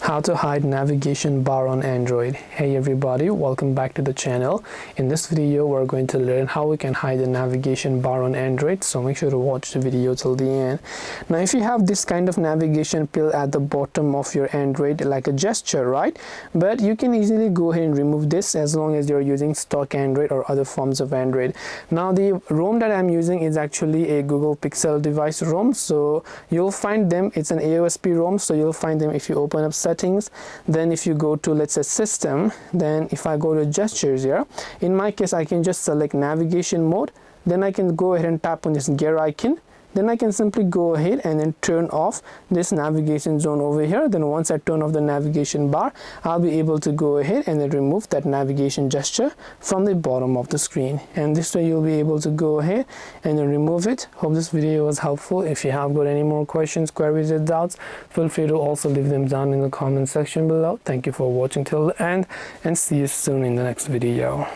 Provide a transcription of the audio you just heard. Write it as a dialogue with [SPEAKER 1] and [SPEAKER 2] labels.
[SPEAKER 1] How to hide navigation bar on Android. Hey everybody, welcome back to the channel. In this video we're going to learn how we can hide the navigation bar on Android, so make sure to watch the video till the end. Now if you have this kind of navigation pill at the bottom of your Android, like a gesture, right? But you can easily go ahead and remove this as long as you're using stock Android or other forms of Android. Now the ROM that I'm using is actually a Google Pixel device ROM, so you'll find them, it's an AOSP ROM, so you'll find them if you open up settings. Then if you go to, let's say, system, then if I go to gestures here, in my case I can just select navigation mode, then I can go ahead and tap on this gear icon. Then I can simply go ahead and then turn off this navigation zone over here. Then once I turn off the navigation bar, I'll be able to go ahead and then remove that navigation gesture from the bottom of the screen. And this way you'll be able to go ahead and then remove it. Hope this video was helpful. If you have got any more questions, queries, or doubts, feel free to also leave them down in the comment section below. Thank you for watching till the end, and see you soon in the next video.